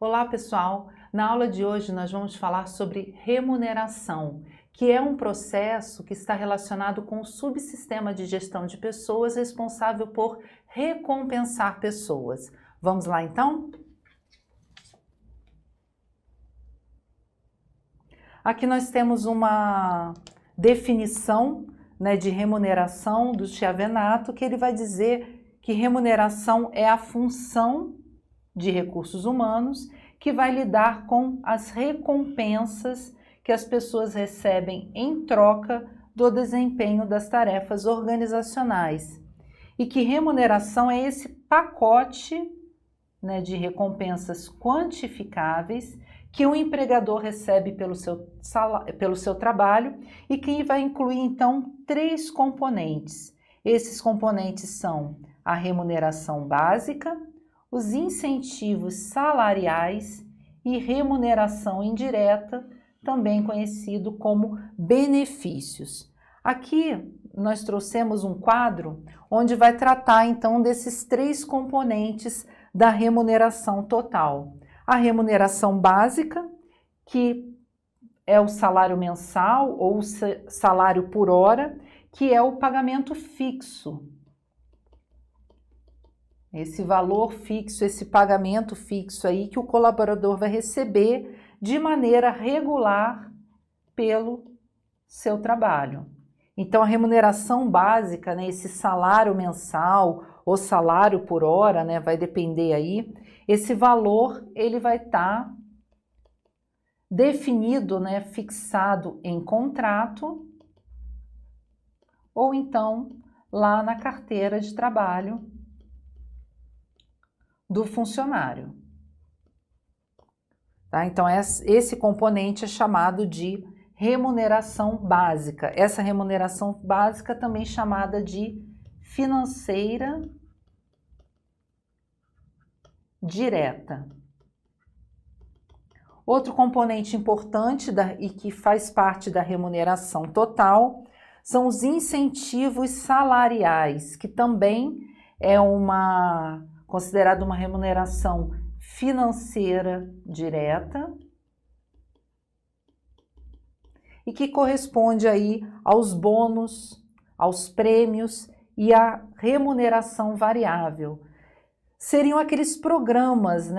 Olá pessoal, na aula de hoje nós vamos falar sobre remuneração, que é um processo que está relacionado com o subsistema de gestão de pessoas responsável por recompensar pessoas. Vamos lá então? Aqui nós temos uma definição, de remuneração do Chiavenato, que ele vai dizer que remuneração é a função de recursos humanos que vai lidar com as recompensas que as pessoas recebem em troca do desempenho das tarefas organizacionais. E que remuneração é esse pacote, de recompensas quantificáveis que o empregador recebe pelo seu trabalho e que vai incluir, então, 3 componentes. Esses componentes são a remuneração básica, os incentivos salariais e remuneração indireta, também conhecido como benefícios. Aqui nós trouxemos um quadro onde vai tratar então desses 3 componentes da remuneração total. A remuneração básica, que é o salário mensal ou o salário por hora, que é o pagamento fixo. Esse valor fixo, esse pagamento fixo aí que o colaborador vai receber de maneira regular pelo seu trabalho. Então, a remuneração básica, esse salário mensal ou salário por hora, vai depender aí, esse valor ele vai estar definido, fixado em contrato ou então lá na carteira de trabalho do funcionário. Tá? Então, esse componente é chamado de remuneração básica. Essa remuneração básica também chamada de financeira direta. Outro componente importante e que faz parte da remuneração total são os incentivos salariais, que também é considerado uma remuneração financeira direta e que corresponde aí aos bônus, aos prêmios e à remuneração variável. Seriam aqueles programas,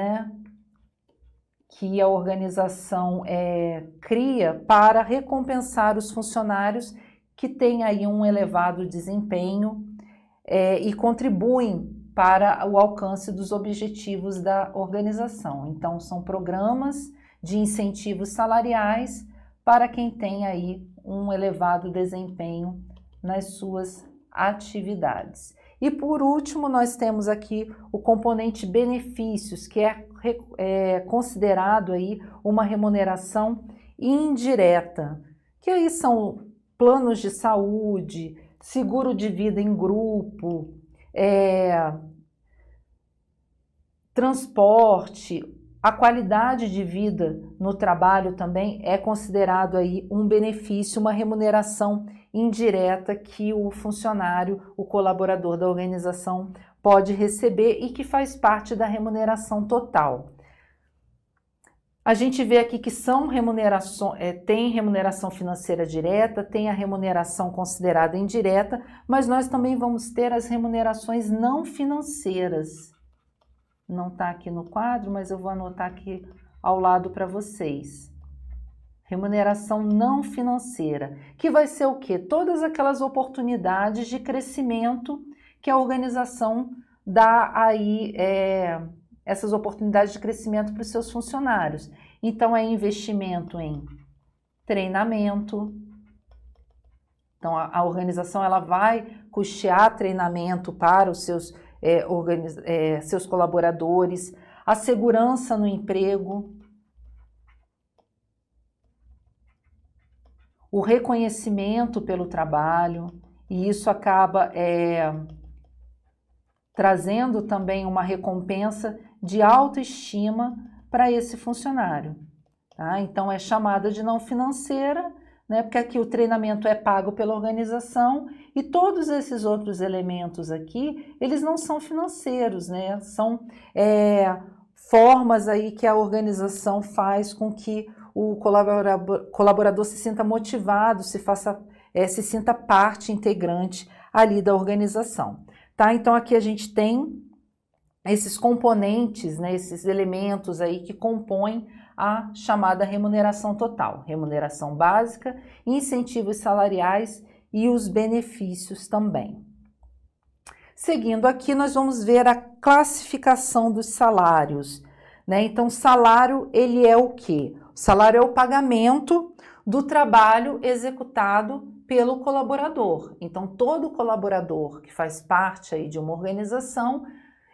que a organização cria para recompensar os funcionários que têm aí um elevado desempenho e contribuem para o alcance dos objetivos da organização. Então, são programas de incentivos salariais para quem tem aí um elevado desempenho nas suas atividades. E por último, nós temos aqui o componente benefícios, que é considerado aí uma remuneração indireta, que aí são planos de saúde, seguro de vida em grupo, transporte, a qualidade de vida no trabalho também é considerado aí um benefício, uma remuneração indireta que o funcionário, o colaborador da organização pode receber e que faz parte da remuneração total. A gente vê aqui que tem remuneração financeira direta, tem a remuneração considerada indireta, mas nós também vamos ter as remunerações não financeiras. Não está aqui no quadro, mas eu vou anotar aqui ao lado para vocês. Remuneração não financeira, que vai ser o quê? Todas aquelas oportunidades de crescimento que a organização dá aí, essas oportunidades de crescimento para os seus funcionários. Então, é investimento em treinamento. Então, a organização ela vai custear treinamento para os seus colaboradores, a segurança no emprego, o reconhecimento pelo trabalho, e isso acaba trazendo também uma recompensa de autoestima para esse funcionário. Tá? Então, é chamada de não financeira, né? Porque aqui o treinamento é pago pela organização e todos esses outros elementos aqui, eles não são financeiros, né? São formas aí que a organização faz com que o colaborador se sinta motivado, se sinta parte integrante ali da organização, tá? Então aqui a gente tem esses componentes, né, esses elementos aí que compõem a chamada remuneração total, remuneração básica, incentivos salariais e os benefícios também. Seguindo aqui, nós vamos ver a classificação dos salários, né? Então, salário, ele é o quê? O salário é o pagamento do trabalho executado pelo colaborador. Então, todo colaborador que faz parte aí de uma organização,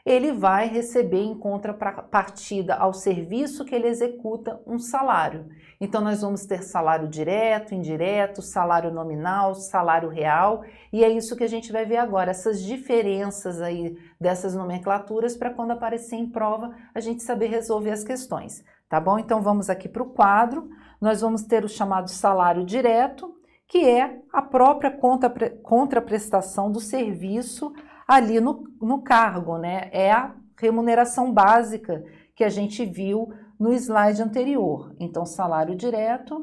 ele vai receber em contrapartida ao serviço que ele executa um salário. Então, nós vamos ter salário direto, indireto, salário nominal, salário real, e é isso que a gente vai ver agora, essas diferenças aí dessas nomenclaturas para quando aparecer em prova a gente saber resolver as questões, tá bom? Então, vamos aqui para o quadro, nós vamos ter o chamado salário direto, que é a própria contraprestação do serviço ali no cargo, né? É a remuneração básica que a gente viu no slide anterior. Então, salário direto,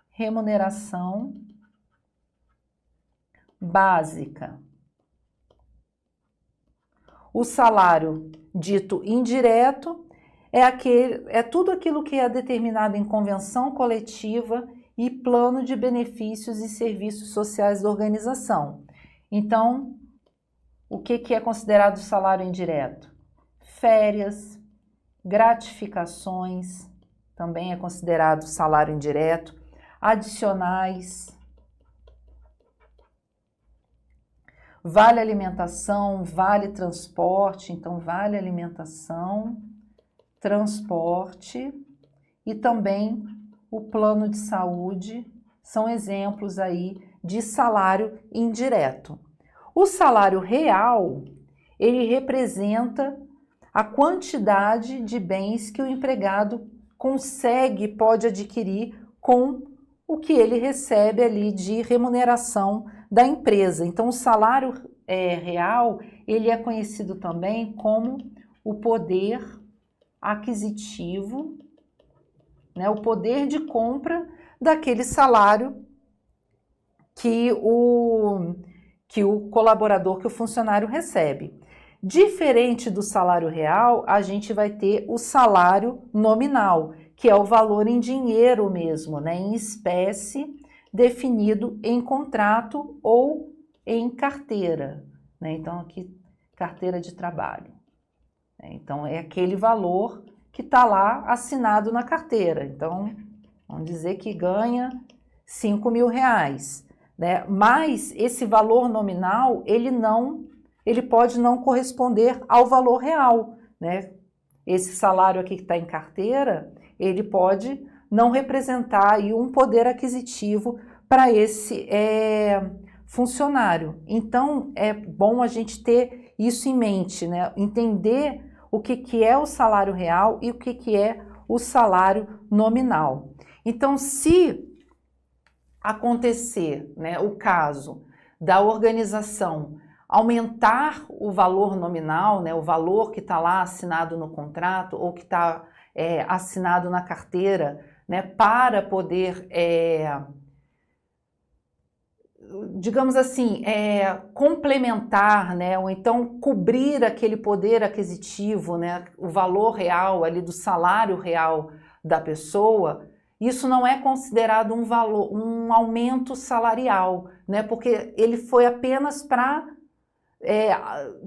remuneração básica. O salário dito indireto é tudo aquilo que é determinado em convenção coletiva e plano de benefícios e serviços sociais da organização. Então, o que é considerado salário indireto? Férias, gratificações, também é considerado salário indireto, adicionais, vale alimentação, vale transporte, então vale alimentação, transporte e também o plano de saúde, são exemplos aí de salário indireto. O salário real, ele representa a quantidade de bens que o empregado pode adquirir com o que ele recebe ali de remuneração da empresa. Então, o salário real, ele é conhecido também como o poder aquisitivo, né, o poder de compra daquele salário que o colaborador, que o funcionário recebe. Diferente do salário real, a gente vai ter o salário nominal, que é o valor em dinheiro mesmo, né, em espécie, definido em contrato ou em carteira, né? Então, aqui, carteira de trabalho. Então, é aquele valor que está lá assinado na carteira. Então, vamos dizer que ganha R$5.000, né? Mas esse valor nominal, ele pode não corresponder ao valor real, né? Esse salário aqui que está em carteira, ele pode não representar aí um poder aquisitivo para esse funcionário. Então, é bom a gente ter isso em mente, né? Entender o que é o salário real e o que é o salário nominal. Então, se acontecer, né, o caso da organização aumentar o valor nominal, né, o valor que está lá assinado no contrato ou que está assinado na carteira, né, para poder, digamos assim, complementar, né, ou então cobrir aquele poder aquisitivo, né, o valor real ali do salário real da pessoa, isso não é considerado um aumento salarial, né, porque ele foi apenas para,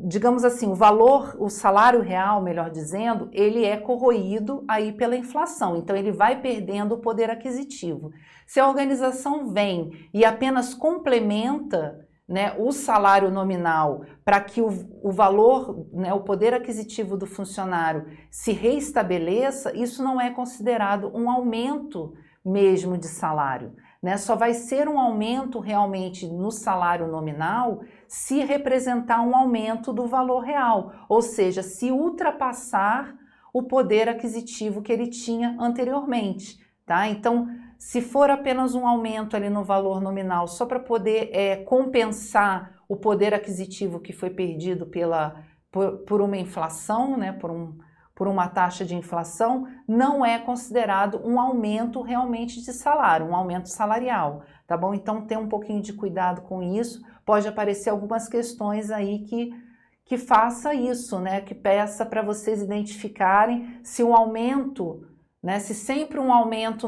digamos assim, o salário real, melhor dizendo, ele é corroído aí pela inflação, então ele vai perdendo o poder aquisitivo. Se a organização vem e apenas complementa, né, o salário nominal para que o valor, né, o poder aquisitivo do funcionário se reestabeleça, isso não é considerado um aumento mesmo de salário, né? Só vai ser um aumento realmente no salário nominal se representar um aumento do valor real, ou seja, se ultrapassar o poder aquisitivo que ele tinha anteriormente, tá? Então, se for apenas um aumento ali no valor nominal, só para poder compensar o poder aquisitivo que foi perdido por uma inflação, né, por uma taxa de inflação, não é considerado um aumento realmente de salário, um aumento salarial, tá bom? Então, tenha um pouquinho de cuidado com isso, pode aparecer algumas questões aí que faça isso, né, que peça para vocês identificarem se o aumento, né, se sempre um aumento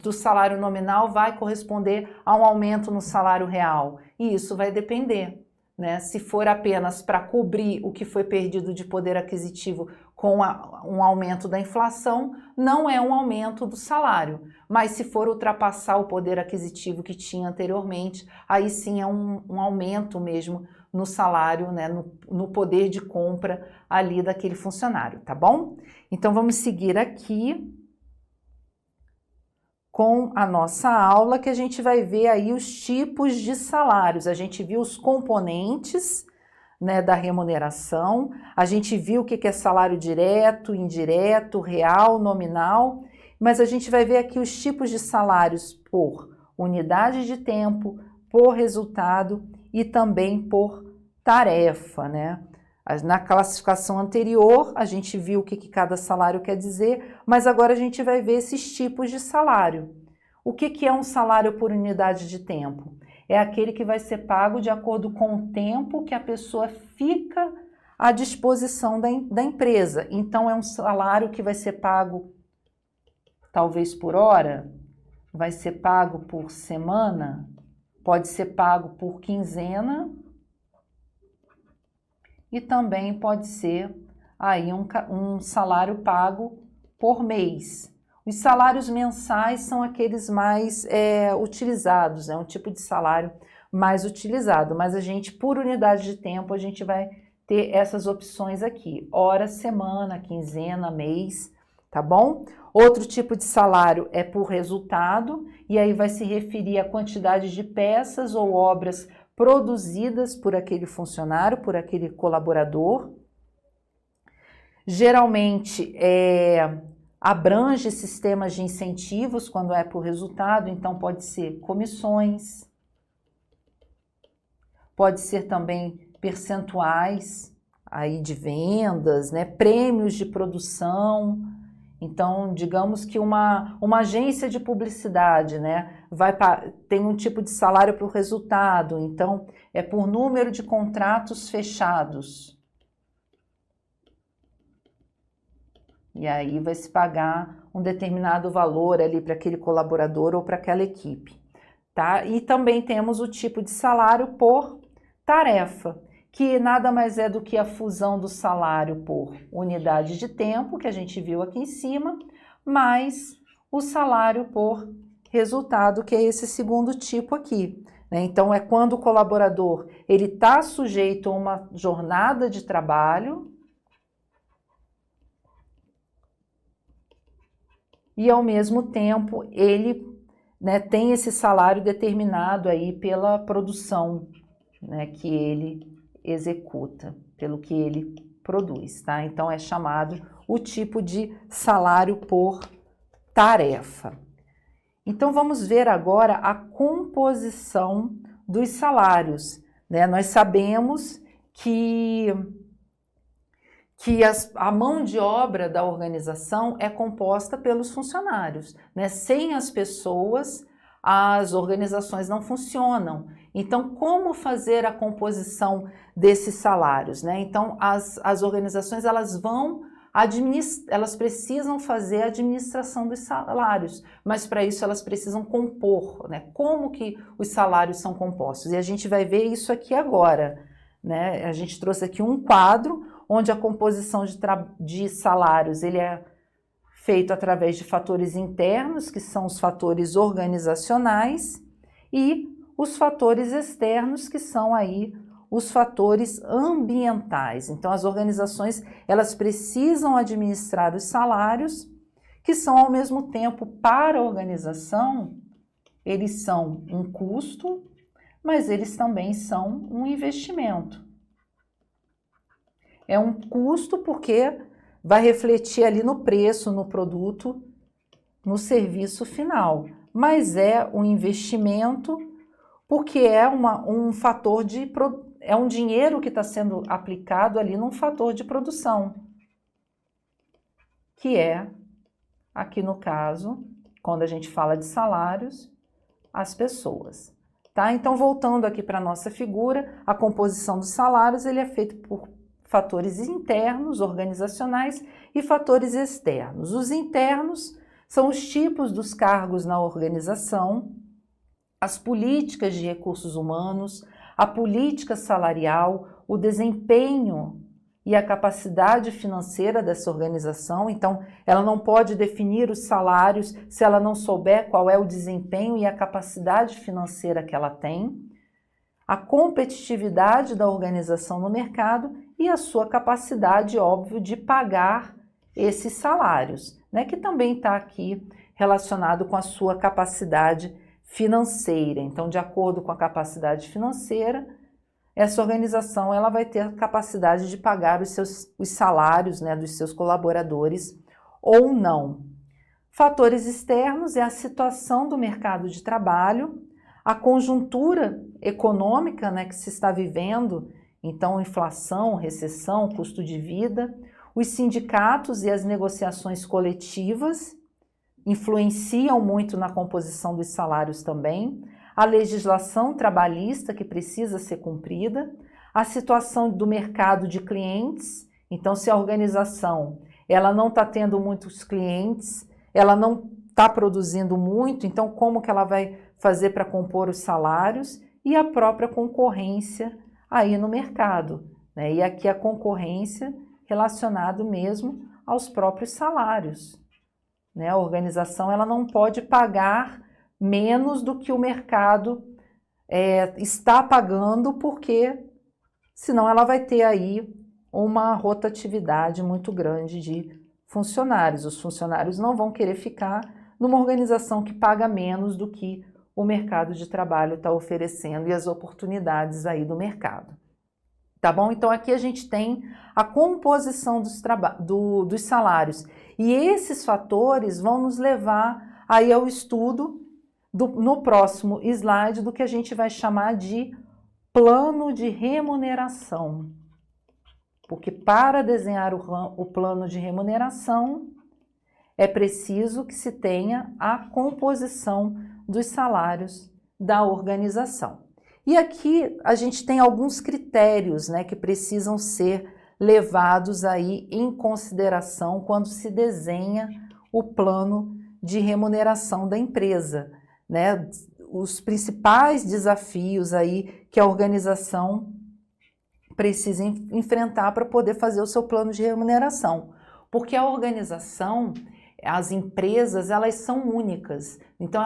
do salário nominal vai corresponder a um aumento no salário real. E isso vai depender, né? Se for apenas para cobrir o que foi perdido de poder aquisitivo com um aumento da inflação, não é um aumento do salário. Mas se for ultrapassar o poder aquisitivo que tinha anteriormente, aí sim é um aumento mesmo no salário, né, no poder de compra ali daquele funcionário, tá bom? Então vamos seguir aqui com a nossa aula, que a gente vai ver aí os tipos de salários. A gente viu os componentes, né, da remuneração, a gente viu o que é salário direto, indireto, real, nominal, mas a gente vai ver aqui os tipos de salários por unidade de tempo, por resultado e também por tarefa, né? Na classificação anterior, a gente viu o que cada salário quer dizer, mas agora a gente vai ver esses tipos de salário. O que é um salário por unidade de tempo? É aquele que vai ser pago de acordo com o tempo que a pessoa fica à disposição da empresa. Então, é um salário que vai ser pago talvez por hora, vai ser pago por semana, pode ser pago por quinzena, e também pode ser aí um salário pago por mês. Os salários mensais são aqueles mais utilizados, é um tipo de salário mais utilizado, mas a gente, por unidade de tempo, a gente vai ter essas opções aqui, hora, semana, quinzena, mês, tá bom? Outro tipo de salário é por resultado, e aí vai se referir à quantidade de peças ou obras produzidas por aquele funcionário, por aquele colaborador. Geralmente abrange sistemas de incentivos quando é por resultado, então pode ser comissões, pode ser também percentuais aí de vendas, né, prêmios de produção. Então, digamos que uma agência de publicidade, né, tem um tipo de salário para o resultado, então é por número de contratos fechados. E aí vai se pagar um determinado valor ali para aquele colaborador ou para aquela equipe, tá? E também temos o tipo de salário por tarefa, que nada mais é do que a fusão do salário por unidade de tempo, que a gente viu aqui em cima, mais o salário por resultado, que é esse segundo tipo aqui, né? Então, é quando o colaborador ele está sujeito a uma jornada de trabalho e, ao mesmo tempo, ele, né, tem esse salário determinado aí pela produção, né, que ele executa, pelo que ele produz, tá? Então é chamado o tipo de salário por tarefa. Então vamos ver agora a composição dos salários, né? Nós sabemos que a mão de obra da organização é composta pelos funcionários, né? Sem as pessoas, as organizações não funcionam. Então, como fazer a composição desses salários, né? Então, as organizações, elas precisam fazer a administração dos salários, mas para isso elas precisam compor, né? Como que os salários são compostos? E a gente vai ver isso aqui agora, né? A gente trouxe aqui um quadro onde a composição de salários ele é feito através de fatores internos, que são os fatores organizacionais, e os fatores externos, que são aí os fatores ambientais. Então, as organizações, elas precisam administrar os salários, que são, ao mesmo tempo, para a organização, eles são um custo, mas eles também são um investimento. É um custo porque vai refletir ali no preço, no produto, no serviço final, mas é um investimento porque é um fator é um dinheiro que está sendo aplicado ali num fator de produção, que é, aqui no caso, quando a gente fala de salários, as pessoas. Tá? Então, voltando aqui para a nossa figura, a composição dos salários ele é feito por fatores internos, organizacionais, e fatores externos. Os internos são os tipos dos cargos na organização, as políticas de recursos humanos, a política salarial, o desempenho e a capacidade financeira dessa organização. Então, ela não pode definir os salários se ela não souber qual é o desempenho e a capacidade financeira que ela tem, a competitividade da organização no mercado e a sua capacidade, óbvio, de pagar esses salários, né, que também está aqui relacionado com a sua capacidade financeira. Então, de acordo com a capacidade financeira, essa organização ela vai ter a capacidade de pagar os salários, né, dos seus colaboradores ou não. Fatores externos é a situação do mercado de trabalho, a conjuntura econômica, né, que se está vivendo, então inflação, recessão, custo de vida, os sindicatos e as negociações coletivas influenciam muito na composição dos salários também, a legislação trabalhista que precisa ser cumprida, a situação do mercado de clientes. Então, se a organização ela não está tendo muitos clientes, ela não está produzindo muito, então como que ela vai fazer para compor os salários? E a própria concorrência aí no mercado, né? E aqui a concorrência relacionada mesmo aos próprios salários, né? A organização ela não pode pagar menos do que o mercado está pagando, porque senão ela vai ter aí uma rotatividade muito grande de funcionários. Os funcionários não vão querer ficar numa organização que paga menos do que o mercado de trabalho está oferecendo e as oportunidades aí do mercado. Tá bom? Então aqui a gente tem a composição dos salários. E esses fatores vão nos levar aí ao estudo no próximo slide do que a gente vai chamar de plano de remuneração. Porque para desenhar o plano de remuneração é preciso que se tenha a composição dos salários da organização. E aqui a gente tem alguns critérios, né, que precisam ser levados aí em consideração quando se desenha o plano de remuneração da empresa, né? Os principais desafios aí que a organização precisa enfrentar para poder fazer o seu plano de remuneração. Porque a organização, as empresas, elas são únicas. Então,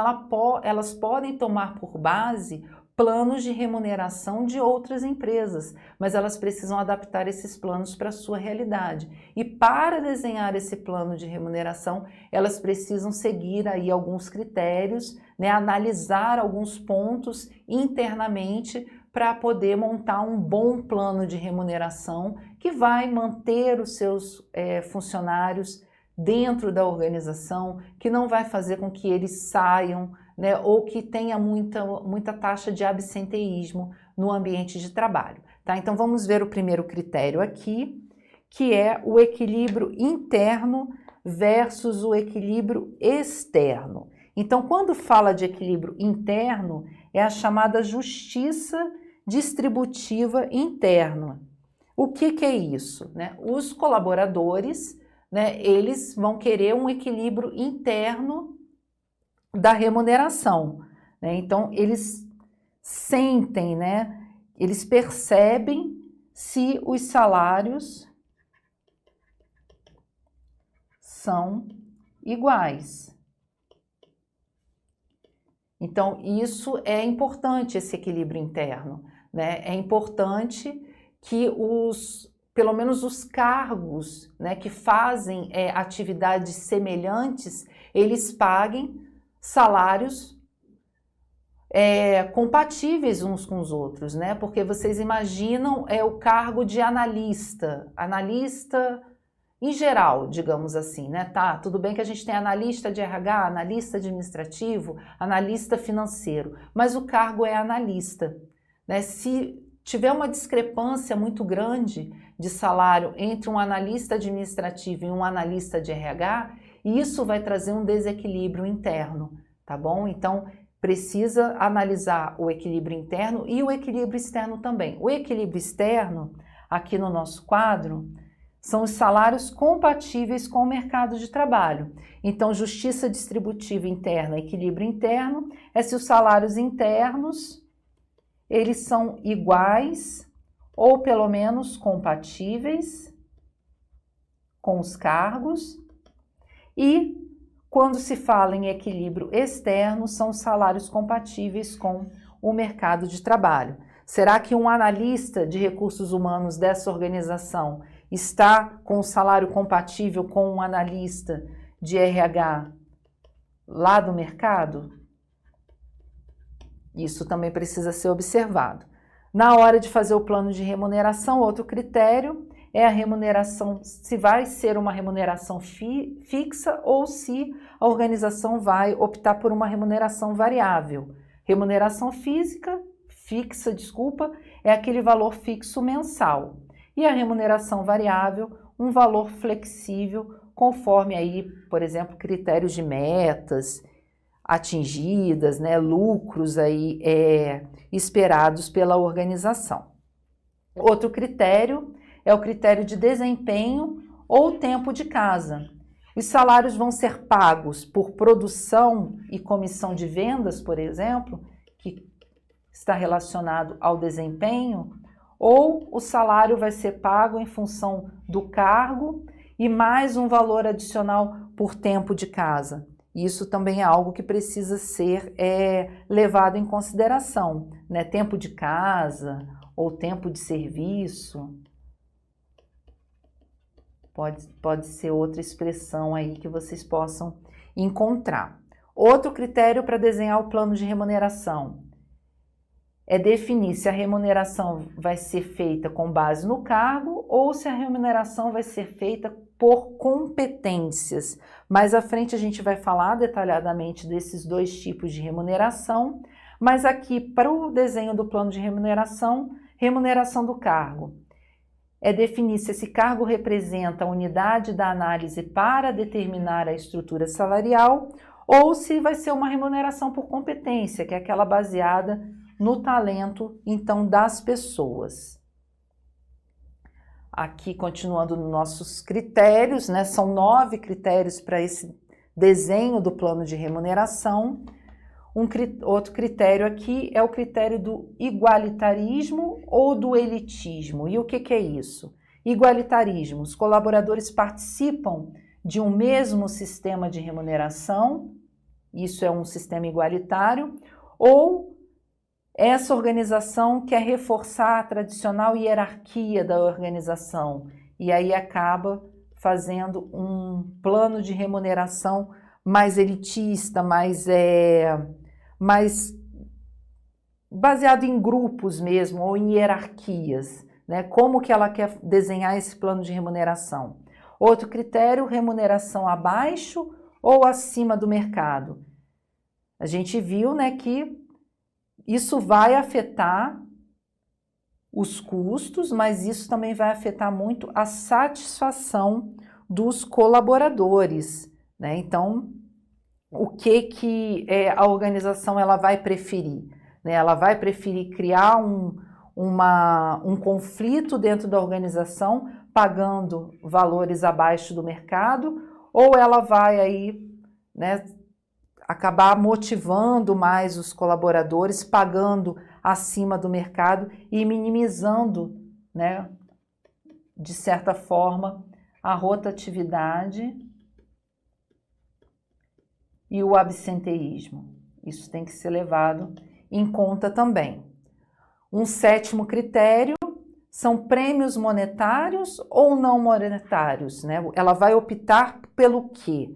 elas podem tomar por base planos de remuneração de outras empresas, mas elas precisam adaptar esses planos para a sua realidade. E para desenhar esse plano de remuneração, elas precisam seguir aí alguns critérios, né, analisar alguns pontos internamente para poder montar um bom plano de remuneração que vai manter os seus funcionários dentro da organização, que não vai fazer com que eles saiam, né, ou que tenha muita taxa de absenteísmo no ambiente de trabalho. Tá? Então vamos ver o primeiro critério aqui, que é o equilíbrio interno versus o equilíbrio externo. Então, quando fala de equilíbrio interno, é a chamada justiça distributiva interna. O que é isso? Né? Os colaboradores, né, eles vão querer um equilíbrio interno da remuneração, né? Então, eles sentem, né, eles percebem se os salários são iguais. Então, isso é importante, esse equilíbrio interno, né? É importante que pelo menos os cargos, né, que fazem atividades semelhantes, eles paguem salários compatíveis uns com os outros, né? Porque vocês imaginam o cargo de analista em geral, digamos assim, né? Tá, tudo bem que a gente tem analista de RH, analista administrativo, analista financeiro, mas o cargo é analista, né? Se tiver uma discrepância muito grande de salário entre um analista administrativo e um analista de RH, isso vai trazer um desequilíbrio interno, tá bom? Então, precisa analisar o equilíbrio interno e o equilíbrio externo também. O equilíbrio externo, aqui no nosso quadro, são os salários compatíveis com o mercado de trabalho. Então, justiça distributiva interna, equilíbrio interno, é se os salários internos, eles são iguais ou pelo menos compatíveis com os cargos. E quando se fala em equilíbrio externo, são os salários compatíveis com o mercado de trabalho. Será que um analista de recursos humanos dessa organização está com o salário compatível com um analista de RH lá do mercado? Isso também precisa ser observado. Na hora de fazer o plano de remuneração, outro critério é a remuneração, se vai ser uma remuneração fixa ou se a organização vai optar por uma remuneração variável. Remuneração fixa, é aquele valor fixo mensal. E a remuneração variável, um valor flexível, conforme aí, por exemplo, critérios de metas atingidas, né, lucros aí esperados pela organização. Outro critério é o critério de desempenho ou tempo de casa. Os salários vão ser pagos por produção e comissão de vendas, por exemplo, que está relacionado ao desempenho, ou o salário vai ser pago em função do cargo e mais um valor adicional por tempo de casa. Isso também é algo que precisa ser levado em consideração, né? Tempo de casa ou tempo de serviço. Pode ser outra expressão aí que vocês possam encontrar. Outro critério para desenhar o plano de remuneração é definir se a remuneração vai ser feita com base no cargo ou se a remuneração vai ser feita por competências. Mais à frente a gente vai falar detalhadamente desses dois tipos de remuneração, mas aqui para o desenho do plano de remuneração, remuneração do cargo. É definir se esse cargo representa a unidade da análise para determinar a estrutura salarial ou se vai ser uma remuneração por competência, que é aquela baseada no talento, então, das pessoas. Aqui, continuando nos nossos critérios, né? São 9 critérios para esse desenho do plano de remuneração. Outro critério aqui é o critério do igualitarismo ou do elitismo. E o que é isso? Igualitarismo. Os colaboradores participam de um mesmo sistema de remuneração, isso é um sistema igualitário, ou essa organização quer reforçar a tradicional hierarquia da organização e aí acaba fazendo um plano de remuneração mais elitista, mais baseado em grupos mesmo ou em hierarquias, né? Como que ela quer desenhar esse plano de remuneração? Outro critério, remuneração abaixo ou acima do mercado. A gente viu, né, que isso vai afetar os custos, mas isso também vai afetar muito a satisfação dos colaboradores, né? Então, o que a organização ela vai preferir? Né? Ela vai preferir criar um conflito dentro da organização, pagando valores abaixo do mercado, ou ela vai aí, né, acabar motivando mais os colaboradores, pagando acima do mercado e minimizando, né, de certa forma, a rotatividade e o absenteísmo. Isso tem que ser levado em conta também. Um 7º critério são prêmios monetários ou não monetários, né? Ela vai optar pelo quê?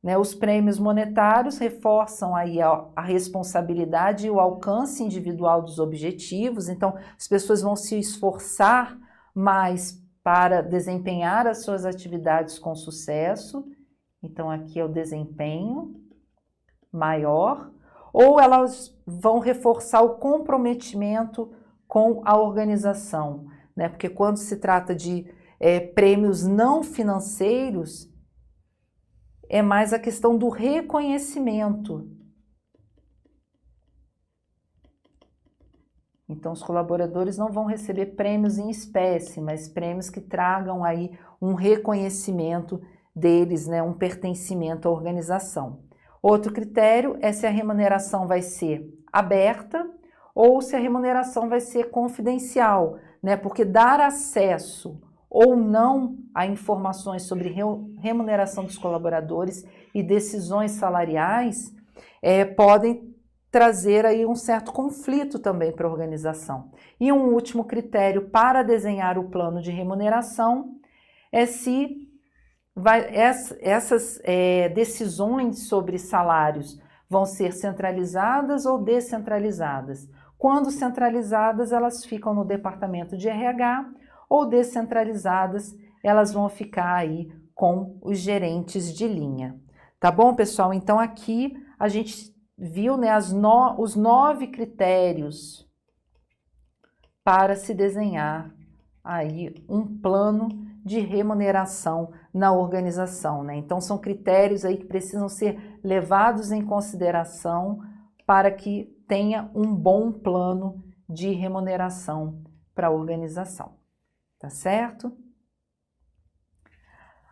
Né, os prêmios monetários reforçam aí a responsabilidade e o alcance individual dos objetivos, então as pessoas vão se esforçar mais para desempenhar as suas atividades com sucesso. Então, aqui é o desempenho maior. Ou elas vão reforçar o comprometimento com a organização, né? Porque quando se trata de prêmios não financeiros, é mais a questão do reconhecimento. Então, os colaboradores não vão receber prêmios em espécie, mas prêmios que tragam aí um reconhecimento deles, né? Um pertencimento à organização. Outro critério é se a remuneração vai ser aberta ou se a remuneração vai ser confidencial, né? Porque dar acesso ou não a informações sobre remuneração dos colaboradores e decisões salariais podem trazer aí um certo conflito também para a organização. E um último critério para desenhar o plano de remuneração é se essas decisões sobre salários vão ser centralizadas ou descentralizadas. Quando centralizadas, elas ficam no departamento de RH, ou descentralizadas, elas vão ficar aí com os gerentes de linha. Tá bom, pessoal? Então, aqui a gente viu, né, os 9 critérios para se desenhar aí um plano de remuneração na organização, né? Então, são critérios aí que precisam ser levados em consideração para que tenha um bom plano de remuneração para a organização, tá certo?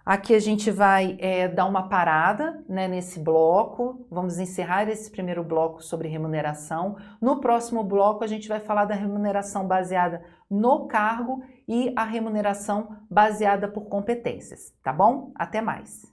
Aqui a gente vai dar uma parada, né, nesse bloco, vamos encerrar esse primeiro bloco sobre remuneração. No próximo bloco a gente vai falar da remuneração baseada no cargo e a remuneração baseada por competências, tá bom? Até mais!